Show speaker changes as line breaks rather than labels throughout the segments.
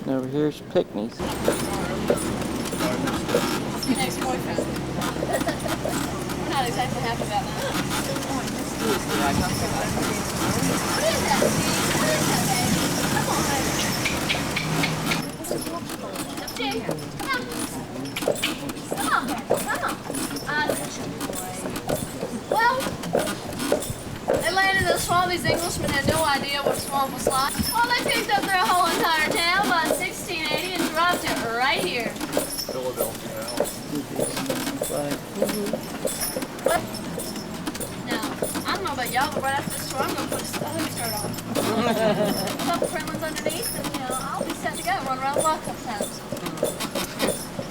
And over here's Pickney's.
Your ex-boyfriend. We're not exactly happy about that. What is that, Steve? What is that, baby? Come on, baby. Come on. Come on, baby. Come on. Well, they landed in the swamp. These Englishmen had no idea what a swamp was like. Well, they picked up their whole entire town by 1680 and dropped it right here.
Philadelphia.
Now, I don't know about y'all, but right after this tour, I'm going to put a skirt on. A couple Kremlins underneath, and I'll be set to go, run around the block a couple times.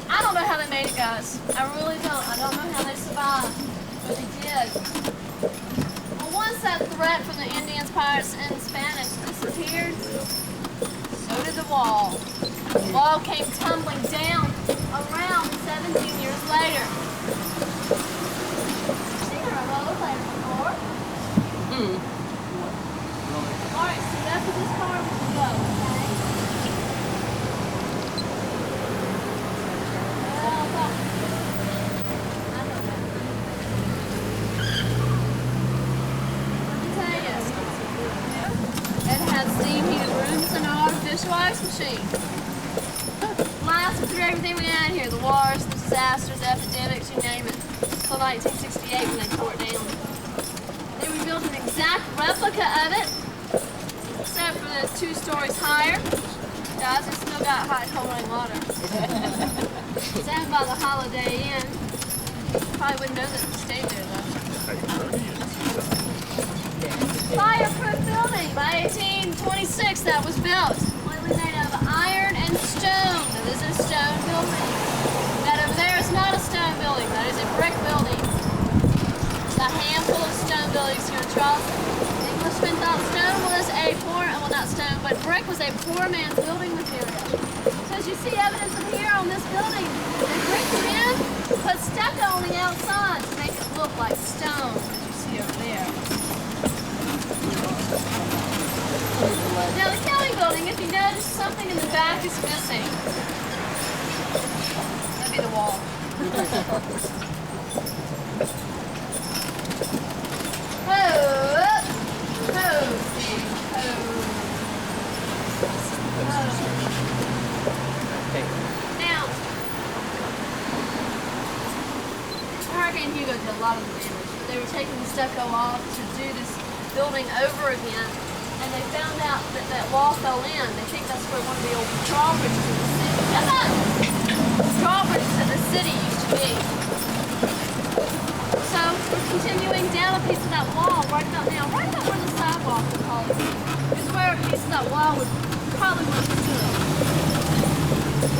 I don't know how they made it, guys. I really don't. I don't know how they survived, but they did. Well, once that threat from the Indians, pirates, and Spanish disappeared, so did the wall. The wall came tumbling down around 17 years later. Alright, so after this car, we'll go, okay? Well, I know that. Let me tell you, it has steam heated rooms and an artificial ice machine. Lasted through everything we had here, the wars, the disasters, epidemics, you name it. Until 1968 when they tore it down. They rebuilt an exact replica of it, except for that it's 2 stories higher. Guys, it's still got hot cold running water. It's owned by the Holiday Inn. Probably wouldn't know that it stayed there though. Fireproof building by 1826 that was built. Completely made of iron and stone. Now, this is a stone building. That over there is not a stone building. That is a brick building. There's a handful of stone buildings here in Charleston. The Englishmen thought stone was a poor, well not stone, but brick was a poor man's building material. So as you see evidence of here on this building, they bricked it in, put stucco on the outside to make it look like stone, as you see over there. Now the county building, if you notice, something in the back is missing. That'd be the wall. Now, Hurricane Hugo did a lot of the damage, but they were taking the stucco off to do this building over again, and they found out that that wall fell in. They think that's where one of the old drawbridges in the city. Shut up! Drawbridges in the city used to be. So we're continuing down a piece of that wall right about now, right about where the sidewalk would probably be. This is where a piece of that wall would probably would have stood.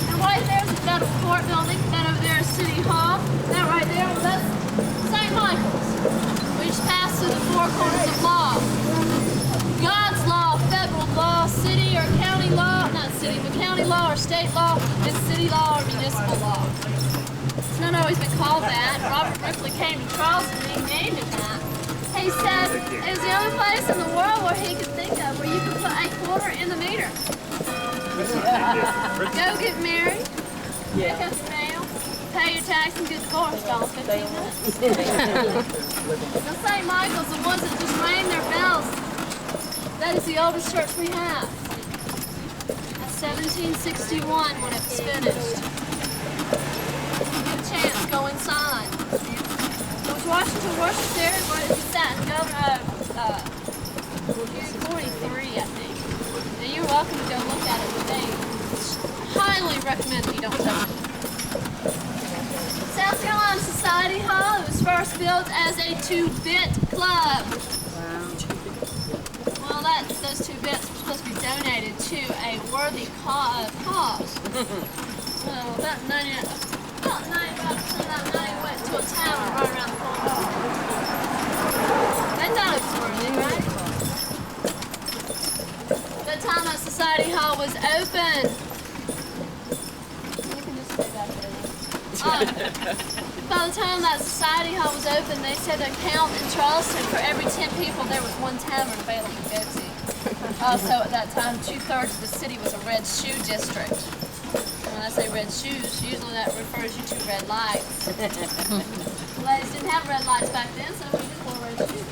And right there is a federal court building. That over there is City Hall. That right there, that's St. Michael's, which passed through the 4 corners of law. God's law, federal law, city or county law, not city, but county law or state law, and city law or municipal law. It's not always been called that. Robert Ripley came to Charleston and he named it that. He said it was the only place in the world where he could think of where you could put a quarter in the meter. Go get married, pick up the mail, pay your tax, and get divorced all in 15 minutes. The St. Michael's, the ones that just rang their bells, that is the oldest church we have. That's 1761 when it was finished. Get a chance, go inside. George Washington worshipped there where he sat, Governor 43, I think. Now you're welcome to go look at it with me. Highly recommend that you don't touch it. South Carolina Society Hall, it was first built as a 2-bit club. Well, those 2 bits were supposed to be donated to a worthy cause. Well, about 95% of that money went to a tavern right around the corner. They thought it was worthy, right? The time that Society Hall was open. You can just stay back there. By the time that Society Hall was open, they said their count in Charleston, for every 10 people, there was 1 tavern available to go to. Also, at that time, 2/3 of the city was a red shoe district. When I say red shoes, usually that refers you to red lights. Ladies didn't have red lights back then, so we just wore red shoes.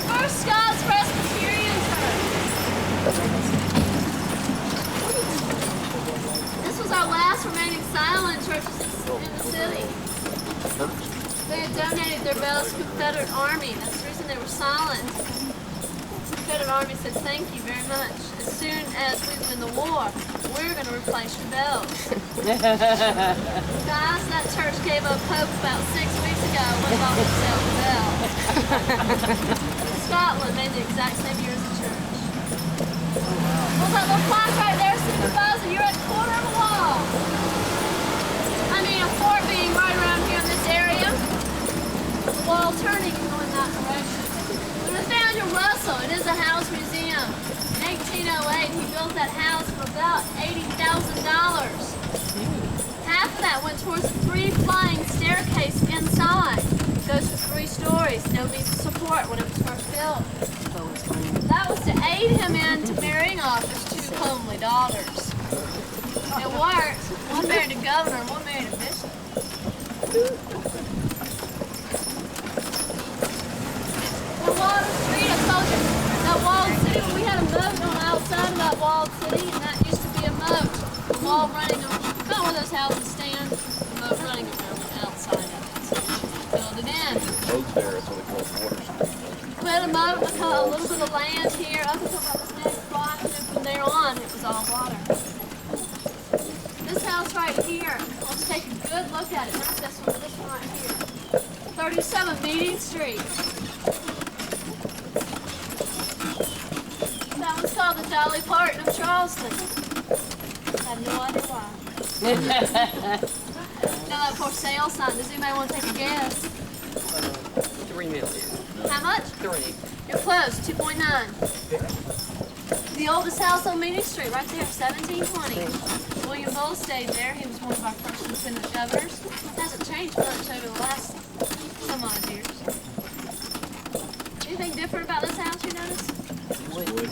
First Scots Presbyterian Church. This was our last remaining silent church in the city. They had donated their bells to the Confederate Army. That's the reason they were silent. The Confederate Army said, thank you very much. As soon as we win the war, we're going to replace your bells. Guys, that church gave up hope about 6 weeks ago when bought themselves a bell. Scotland made the exact same year as the church. Well, that little plaque right there signifies that you're at the corner of a wall. I mean, a fort being right around here in this area. The wall turning and going that direction. Nathaniel Russell, it is a house museum. In 1808, he built that house for about $80,000. Half of that went towards the 3 flying staircase inside. It goes for 3 stories, no means of support when it was first built. That was to aid him in to marrying off his 2 homely daughters. It worked. One married a governor and one married a bishop. Water Street, I told you, that walled city, we had a moat on the outside of that walled city, and that used to be a moat. The wall running, about where those houses stand, the moat running around the outside of it. So we filled it in.
Moat there, that's what they call Water Street.
We had a moat, we call a little bit of land here, up until about this next block, and then from there on, it was all water. This house right here, let's take a good look at it, not this one, this one right here. 37 Meeting Street. That was called the Dolly Parton of Charleston. I have no idea why. Now that for sale sign, does anybody want to take a guess?
$3 million.
How much?
3.
You're close, 2.9. The oldest house on Meeting Street, right there, 1720. William Bull stayed there. He was one of our first lieutenant governors. It hasn't changed much over the last some odd years. Anything different about this house you notice?
Wood.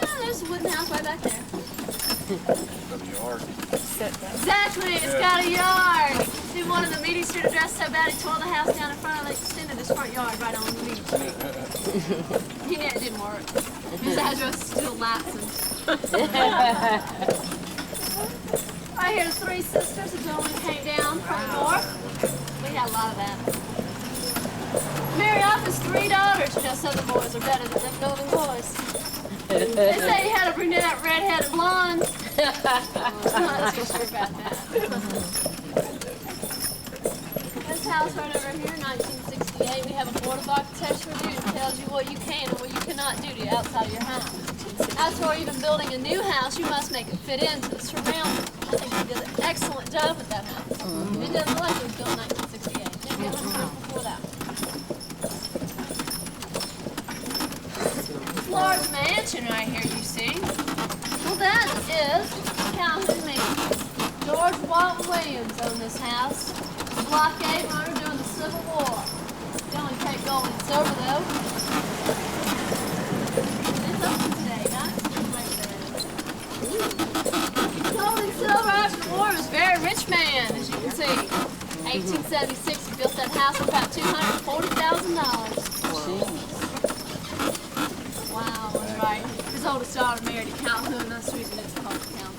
Oh, there's a wooden house right back there.
Got a yard.
Exactly, it's got a yard. He wanted the Meeting Street address so bad he tore the house down in front and they extended his front yard right on the Meeting Street. He knew it didn't work. His address is still lapsing. Right here, the 3 sisters. The gentleman came down from the north. We had a lot of that. Married off his 3 daughters. Just other boys are better than them golden boys. They say he had a brunette, redhead, and blonde. Not too sure about that. This house right over here, 1968, we have a board of architecture review that tells you what you can and what you cannot do to the outside of your house. As for even building a new house, you must make it fit into the surroundings. I think he did an excellent job with that house. It doesn't look like it was built in 1968. Maybe 100 years before that. This large mansion right here, you see. Well, that is Calhoun Mansion. George Walton Williams owned this house. A blockade runner during the Civil War. They only take gold and silver, though. It's open today, guys. Gold and silver after the war was a very rich man, as you can see. 1876, he built that house for about $240,000. Wow, that's right. His oldest daughter married a Calhoun. That's the reason it's called the Calhoun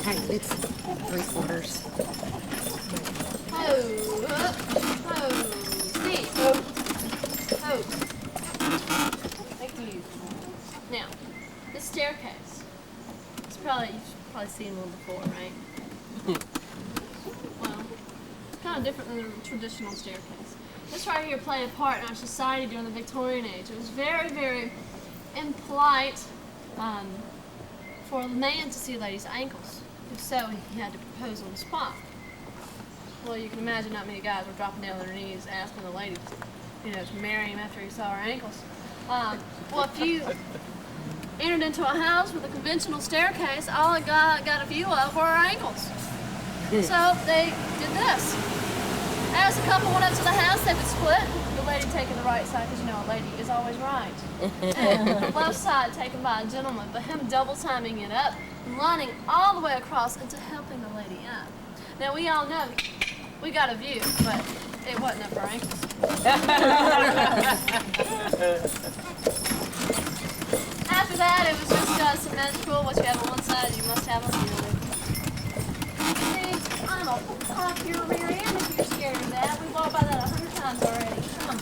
Hey, it's 3/4.
Steve. Thank you. Now, this staircase. It's probably, you've probably seen one before, right? Well, it's kind of different than the traditional staircase. This right here played a part in our society during the Victorian age. It was very, very impolite for a man to see a lady's ankles. If so, he had to propose on the spot. Well, you can imagine not many guys were dropping down on their knees asking the lady to marry him after he saw her ankles. Well, if you entered into a house with a conventional staircase, all it got a view of were her ankles. So they did this. As the couple went up to the house, they would split. The lady taking the right side, because a lady is always right. And the left side taken by a gentleman, but him double timing it up, running all the way across into helping the lady up. Now we all know we got a view, but it wasn't up her ankles. After that, it was just symmetrical. What you have on one side, you must have on the other. See, I'm a pop your rear end if you're scared of that. We've walked by that 100 times already. Come on.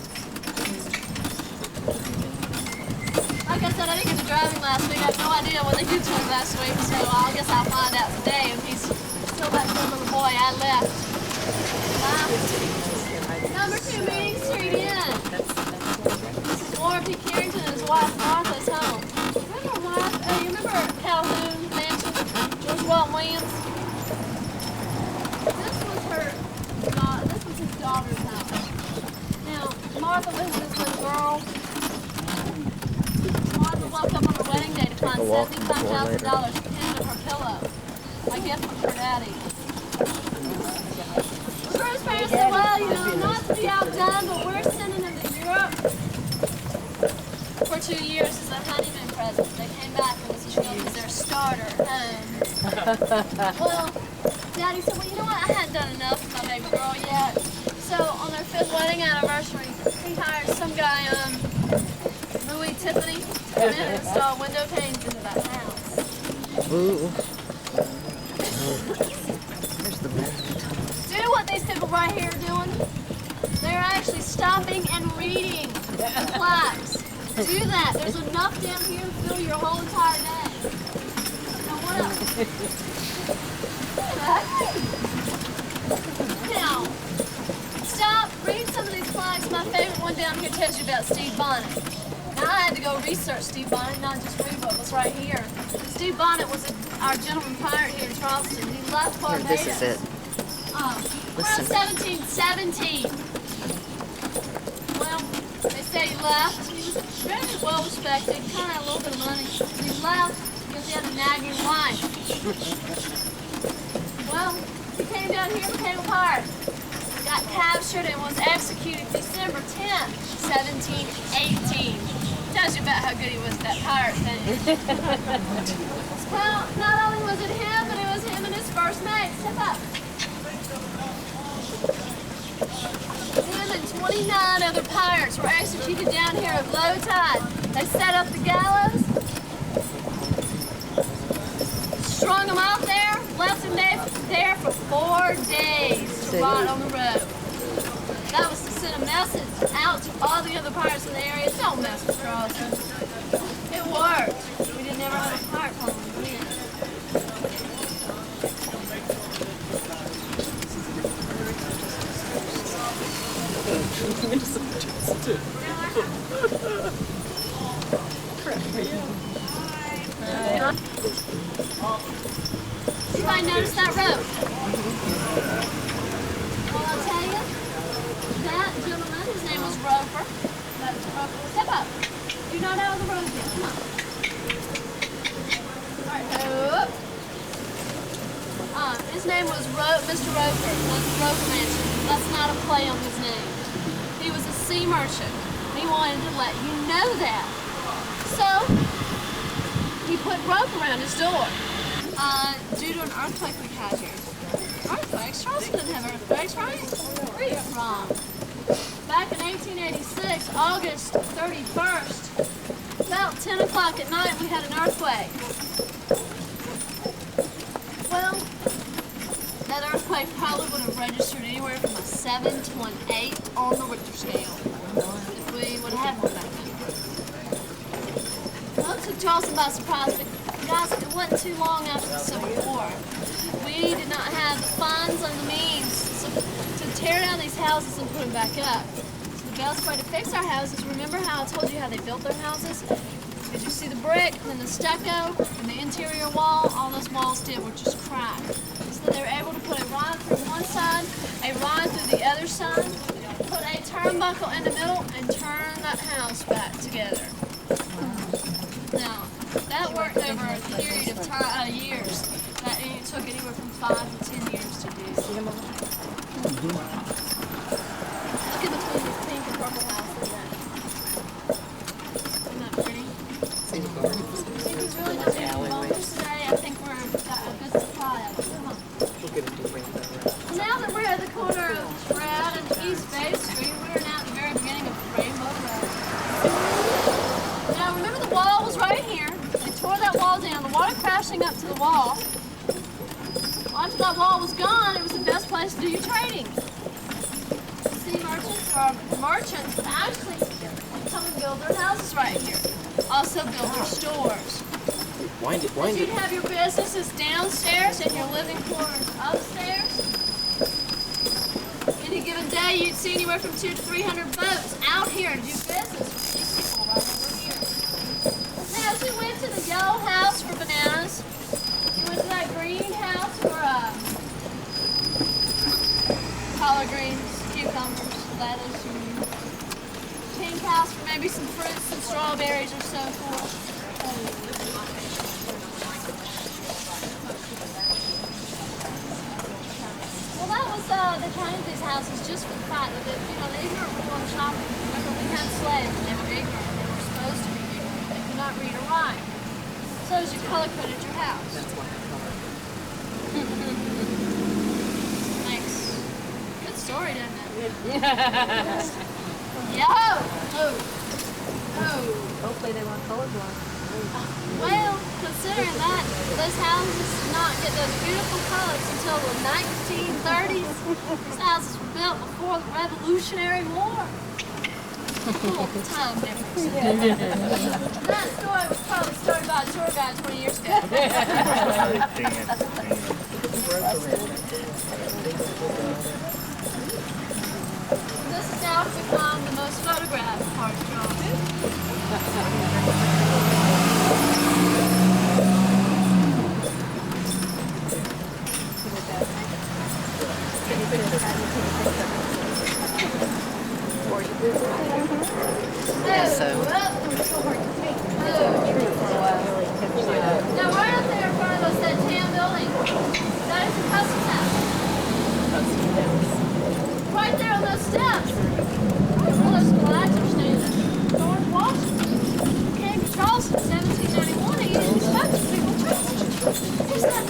Like I said, I didn't get to driving last week. I have no idea what they did to him last week, so I guess I'll find out today if he's still that good little boy I left. Number 2, Meeting Street Inn. This is Warren P. Carrington and his wife Martha's home. Remember wife? You remember Calhoun Mansion? George Walton Williams? This was his daughter's house. Now, Martha was this little girl. Martha woke up on her wedding day to find $75,000 pinned to her pillow. I guess from her daddy. Bruce's parents said, well, not to be outdone, but we're sending him to Europe for 2 years as a honeymoon present. They came back and Mrs. Shields was their starter home. Well, Daddy said, well, you know what? I hadn't done enough for my baby girl yet. So on their 5th wedding anniversary, he hired some guy, Louis Tiffany, to come in and install window panes into that house.
Ooh.
Do what these people right here are doing. They're actually stopping and reading the plaques. Do that. There's enough down here to fill your whole entire day. Now what else? Now, stop, read some of these plaques. My favorite one down here tells you about Steve Bonnet. Now I had to go research Steve Bonnet, not just read what was right here. Steve Bonnet was our gentleman pirate here in Charleston. He left Barbados.
This is it.
Around 1717. Well, they say he left. He was very well respected, kind of had a little bit of money. He left because he had a nagging wife. Well, he came down here and became a pirate. Got captured and was executed December 10th, 1718. Tells you about how good he was at that pirate thing. Well, not only was it him, but it was him and his first mate. Step up. Him and 29 other pirates were executed down here at low tide. They set up the gallows, strung them out there, left them there for 4 days to rot on the road. That was to send a message out to all the other pirates in the area. Don't mess with Charleston. It worked. We didn't ever have a pirate colony again. Anybody notice that road? Well, I'll tell you, that gentleman, his name was Roper. That's Roper. Step up. You don't know the road yet. Come on. All right, up. His name was Mr. Roper. That's the Roper Mansion. That's not a play on his name. He was a sea merchant. He wanted to let you know that. So, he put rope around his door. Due to an earthquake we had here. Earthquakes? Charleston didn't have earthquakes, right? Where are you from? Back in 1886, August 31st, about 10 o'clock at night, we had an earthquake. Well, that earthquake probably would have registered anywhere from a 7 to an 8 on the Richter scale, if we would have had one back then. Well, it took Charleston by surprise, but guys, it wasn't too long after the Civil War. We did not have the funds and the means to tear down these houses and put them back up. So the best way to fix our houses, remember how I told you how they built their houses? Did you see the brick, and then the stucco, and the interior wall? All those walls did were just cracked. So they were able to put a rod through one side, a rod through the other side, put a turnbuckle in the middle and turn that house back together. Now, that worked over a period of time, years. That it took anywhere from 5 to 10 years to do. Look at the pink and purple house in that. Isn't that pretty? I think we really don't have any bumpers today. I think we've got a good supply of them. Come on. Now that we're at the corner of Brad and East Bay Street, we're now at the very beginning of Rainbow Road. Now remember the wall was right here. They tore that wall down, the water crashing up to the wall. After that wall was gone, it was the best place to do your trading. Sea merchants or merchants would actually come and build their houses right here. Also build their stores. You'd have your businesses downstairs and your living quarters upstairs. Any given day, you'd see anywhere from 200 to 300 boats out here to do business with these people right over here. Now, as we went to the yellow house for bananas, we went to that green house for collard greens, cucumbers, lettuce, pink house for maybe some fruits and strawberries or so forth. Well, that was they planted these houses just for the fact that the ignorant were going shopping. Remember, we had slaves and they were ignorant. They were supposed to be ignorant. They could not read or write. So as you color coded your house. Thanks. Good story, doesn't it? Yo! Oh.
Hopefully they weren't colorblind.
Well, considering that, those houses did not get those beautiful colors until the 1930s. These houses were built before the Revolutionary War. Cool time difference. That story was probably started by a tour guide 20 years ago. This has now become the most photographed part of Charleston. Now right up there in front of us, that tan building, that is the customs house. Right there on those steps. All those flags are standing. George Washington came to Charleston in 1791 and he didn't expect to see what Charleston. He said,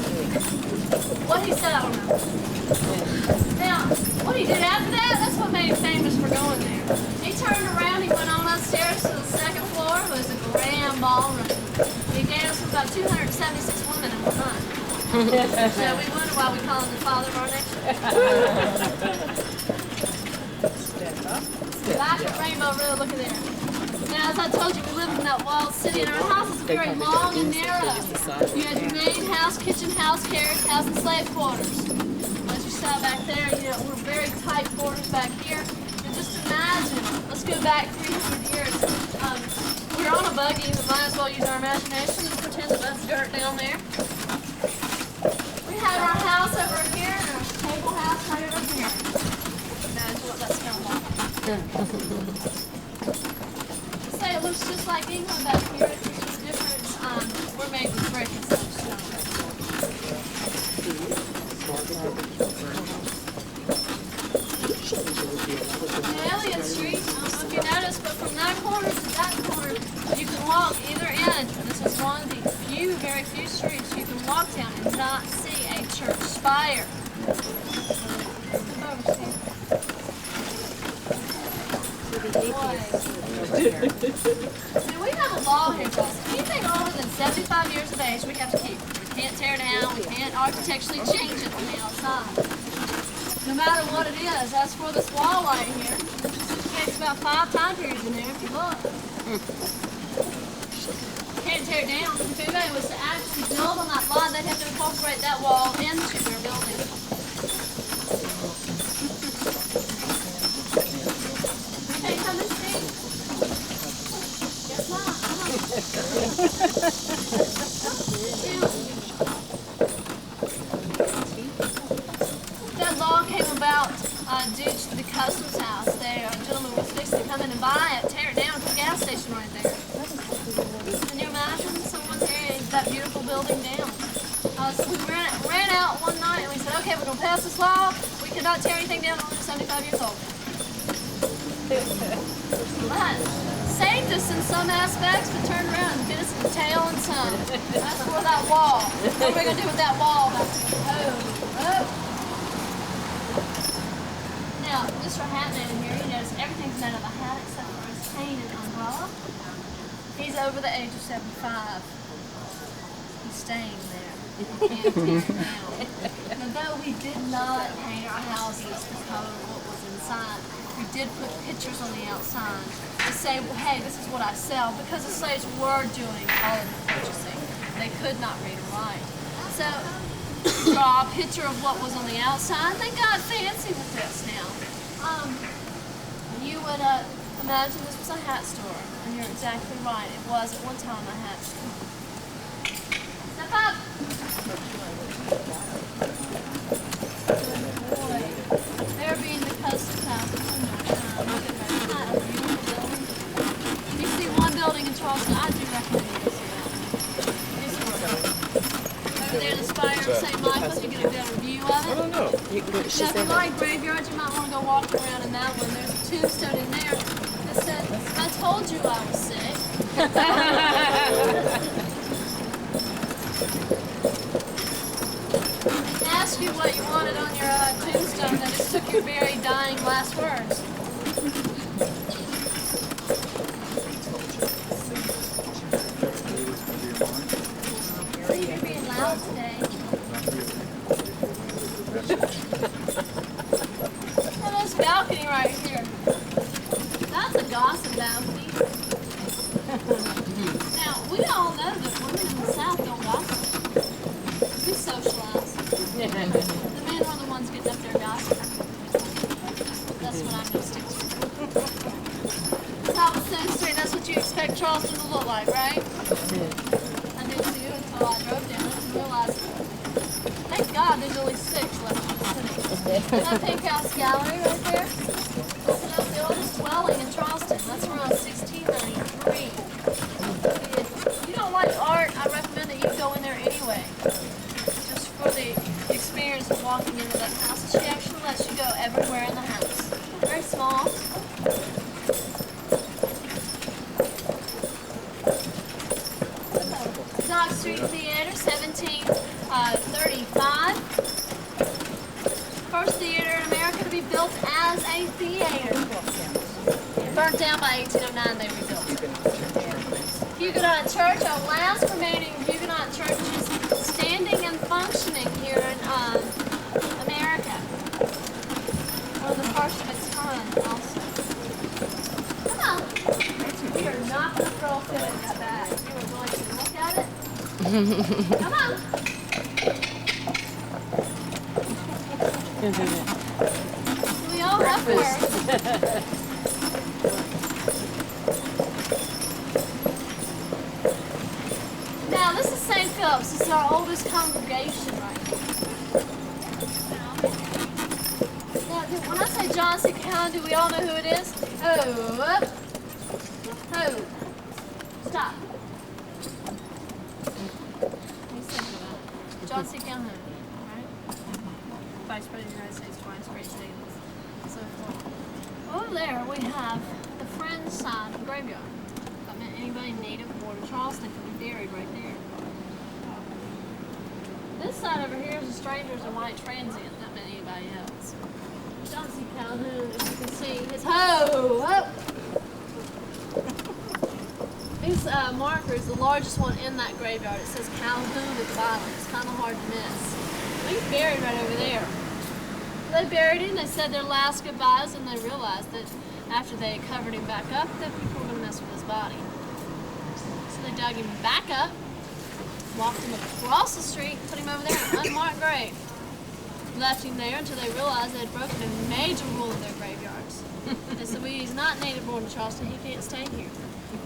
what he said, I don't know. Now, what he did after that, that's what made him famous for going there. He turned around, he went on upstairs to the second floor. It was a grand ballroom. He gave us about 276 women in one night. So we wonder why we call him the father of our nation. Back at Rainbow Road, look at there. Now, as I told you, we live in that walled city, and our house is very long and narrow. You had your main house, kitchen, house, carriage house, and slave quarters. As you saw back there, we're very tight quarters back here. And just imagine, let's go back 300 years. We're on a buggy, we might as well use our imagination and pretend that that's dirt down there. We had our house over here and our table house right over here. Imagine what that smelled like. Say it looks just like England back here. It's just different. We're made with brick instead of stone. Elliott Street, I don't know if you noticed, but from that corner to that corner, you can walk either end. This is one of the very few streets you can walk down and not see a church spire. Come over, Steve. See, we have a law here, guys. Anything older than 75 years of age, we have to keep. We can't tear it down. We can't architecturally change it from the outside. No matter what it is. As for this wall right here, it takes about 5 time periods in there if you look. You can't tear it down. If anybody was to actually build on that line, they'd have to incorporate that wall into their building. Hey, come and see. Guess not. Come on. That law came about due to the customs house. A gentleman right there. Can you imagine someone tearing that beautiful building down? So we ran out one night and we said, okay, we're going to pass this law. We cannot tear anything down under 75 years old. That saved us in some aspects, but turned around and bit us in the tail in some. That's for that wall. What are we going to do with that wall? Now, Mr. Hatman in here, you notice everything's made of a hat except for his cane and umbrella. He's over the age of 75. He's staying there. He can't tear it down. And though we did not paint our houses the color of what was inside, we did put pictures on the outside to say, well, hey, this is what I sell, because the slaves were doing all of the purchasing. They could not read or write. So, draw a picture of what was on the outside. They got fancy with this now. You would imagine this was a hat store, and you're exactly right. It was at one time a hat store. Step up! Good boy. There being the custom house. If you see one building in Charleston, I do recommend you see that. It's worth it. Over there, the spire of St. Michael's, you get a better view of it.
I don't know.
Now, if you like graveyards, you might want to go walk around in that one. There's a tombstone in there that said, I told you I was sick. They asked you what you wanted on your tombstone, they just took your very dying last words. You're being loud today. Now, this balcony right here, that's a gossip balcony. Now, we all know that women in the South don't gossip. We socialize. The men are the ones getting up there gossiping. That's what I'm going to stick to. Top of 7th Street, that's what you expect Charleston to look like, right? I did too until I drove down it and realized, thank God there's only 6 left in the city. That Pink House Gallery right there, that's the oldest dwelling in Charleston. That's around 1693. If you don't like art, I recommend that you go in there anyway. Just for the experience of walking into that house. She actually lets you go everywhere in the house. Very small. Dock Street Theater, 1735. First theater in America to be built as a theater. Burnt down by 1809, they rebuilt it. Huguenot Church, our last remaining Huguenot churches standing and functioning here in America. One of the first of its kind, also. Come on. We are not going to throw a fit in that bag. You are going to look at it. Come on. We all have work. Now, this is St. Philip's. This is our oldest congregation right here. Now, when I say John C. Calhoun, do we all know who it is? Oh, up. Oh. Stop. What do you think about it? John C. Calhoun, right? Vice President of the United States, twice, great statements, so forth. Over there, we have the Friends side of the graveyard. That meant anybody native born in Charleston could be buried right there. This side over here is the strangers and white transient. That meant anybody else. John C. Calhoun, as you can see, his ho! His marker is the largest one in that graveyard. It says Calhoun at the bottom. It's kind of hard to miss. He's buried right over there. They buried him, they said their last goodbyes, and they realized that after they had covered him back up, that people were going to mess with his body. So they dug him back up, walked him across the street, put him over there in an unmarked grave. Left him there until they realized they had broken a major rule of their graveyards. They said, well, he's not native born in Charleston, he can't stay here.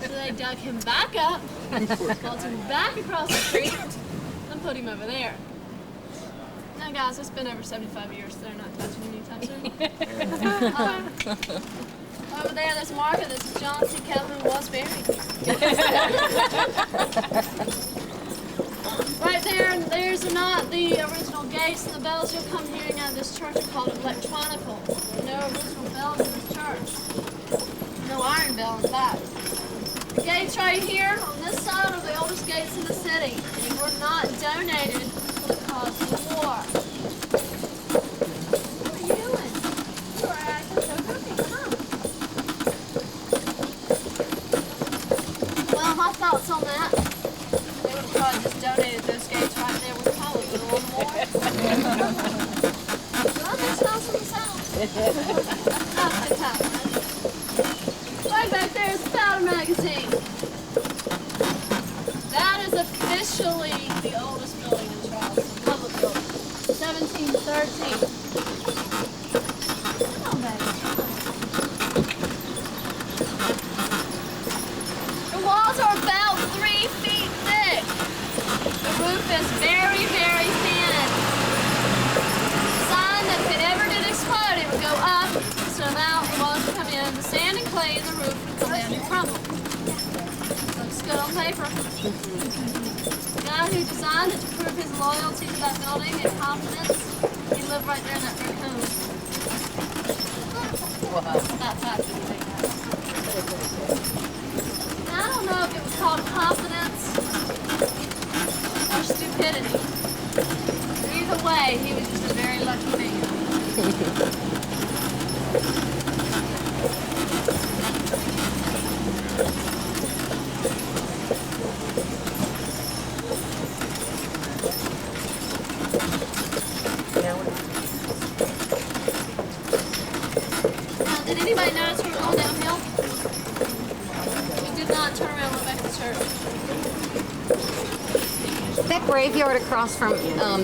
So they dug him back up, walked him back across the street, and put him over there. Now, guys, it's been over 75 years, so they're not touching him anytime soon. Over there, there's a marker that says John C. Calhoun was buried. Right there, there's not the original gates, and the bells you'll come hearing out of this church are called electronical. No original bells in this church. No iron bell, in fact. The gates right here on this side are the oldest gates in the city. They were not donated for the cause of the war. What are you doing? You are acting so goofy, huh? Well, my thoughts on that. They would have probably just donated those gates right there with college a little more. Well, that's not from the south. That's a good time, right? Right back there is the Powder Magazine. That is officially the oldest building in Charleston, public building. 1713. Come on, baby. The walls are about 3 feet thick. The roof is very, very thin. Sign that if it ever did explode, it would go up, so now the walls would come in, the sand and clay in the roof would come in and crumble. Looks good on paper. The guy who designed it to prove his loyalty to that building and confidence, he lived right there in that raccoon.
Wow.
That's absolutely right. I don't know if it was called confidence or stupidity. Either way, he was just a very lucky man. Now, did anybody notice we were going downhill? We did not turn around and look back at the church.
That graveyard across from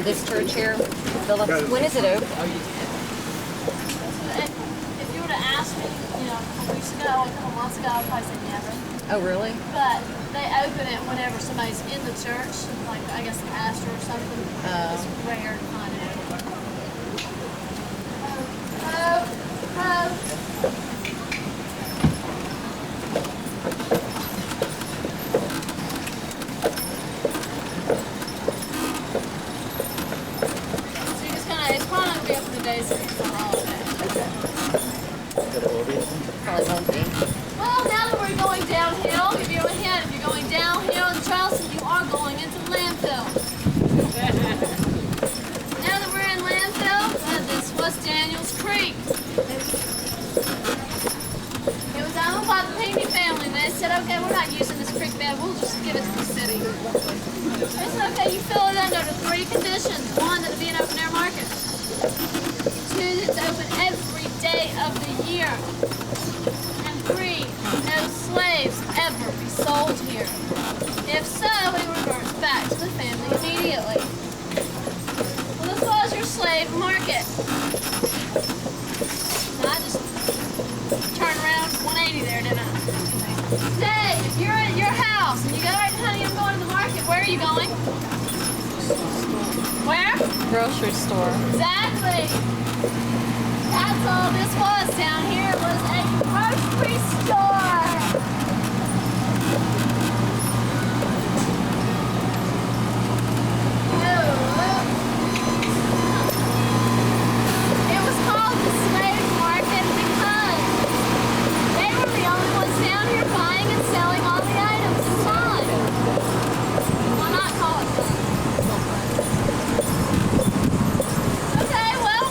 this church here, when is it open?
If you were to ask me, you know, a couple weeks ago, a couple months ago, I'd probably say never.
Oh, really?
But they open it whenever somebody's in the church, like I guess the pastor or something. It's rare to find it. So you just kind of, it's probably not going to be open today, so it's not all day.
Probably won't be.
Well, now that we're going downhill, I'll give you a hint. If you're going downhill in Charleston, you are going into landfill. Now that we're in landfill, this was Daniels Creek. It was owned by the Peavy family, and they said, okay, we're not using this creek bed, we'll just give it to the city. They said, okay, you fill it under 3 conditions. 1, that it be an open air market. 2, that it's open every day of the year. And 3, no slaves ever be sold here. If so, it reverts back to the family immediately. Well, this was your slave market. Now, I just turned around 180 there, didn't I? Today, if you're at your house and you go, all right, honey, I'm going to the market, where are you going? Where?
Grocery store.
Exactly. That's all this was down here. It was a grocery store. It was called the slave market because they were the only ones down here buying and selling all the items inside. Why not call it that? Okay, well,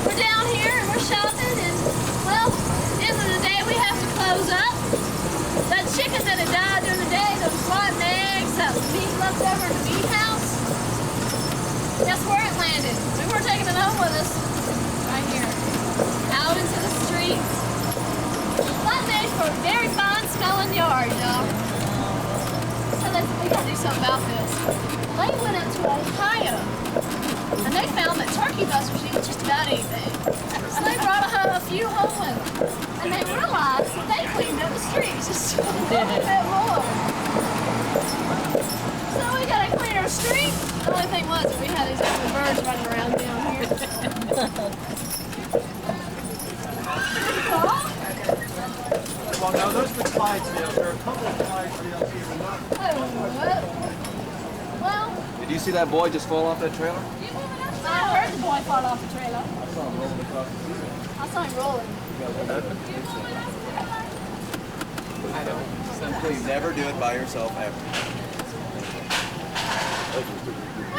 we're down here and we're shopping, and well, at the end of the day we have to close up. That chicken that had died during the day, those rotten eggs, that meat left over in the meat house, guess where it landed? We were taking it home with us, right here, out into the streets. That made for a very fine smelling yard, y'all. So we gotta do something about this. They went up to Ohio, and they found that turkey busters eat just about anything. So they brought a few home with them, and they realized that they cleaned up the streets just a little bit more. So we gotta clean our street. The only thing was we had these ugly birds running around down here. Pretty cool. Well,
Did you see that boy just fall off that trailer?
I heard the boy fall off the trailer.
I saw him rolling across the street.
I saw him rolling.
I don't. Simply never do it by yourself ever.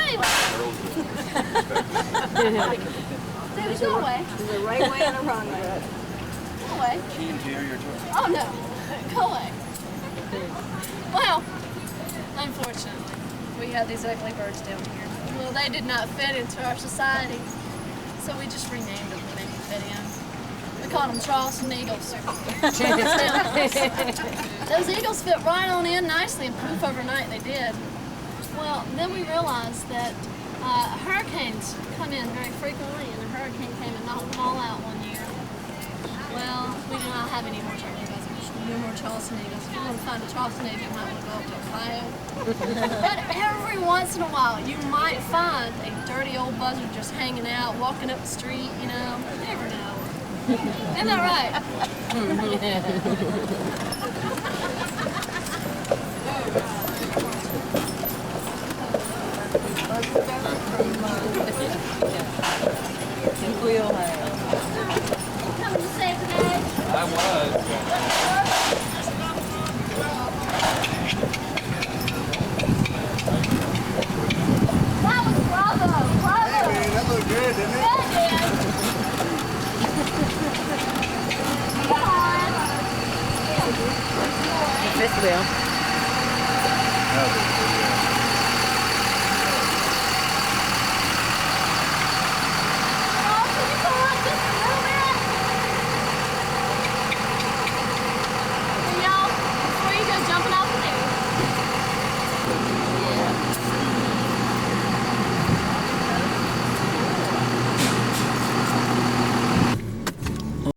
Anyway. David, go away.
There's a right way and a wrong way.
Go away.
Keen to hear your turn.
Oh no. Go away. Well, unfortunately, we had these ugly birds down here. Well, they did not fit into our society, so we just renamed them to make them fit in. We called them Charleston Eagles. Those eagles fit right on in nicely, and poof, overnight they did. Well, then we realized that hurricanes come in very frequently, and a hurricane came and knocked them all out one year. Well, we do not have any more turkey buzzards, no more Charleston Eagles. If you want to find a Charleston Eagle, you might want to go up to Ohio. But every once in a while, you might find a dirty old buzzard just hanging out, walking up the street, you know. You never know. Isn't that right? Coming to say today?
I was.
That was bravo! Bravo!
Hey, man, that looked good, didn't it?
Yeah, it did. Come on.
Fifth wheel.
That was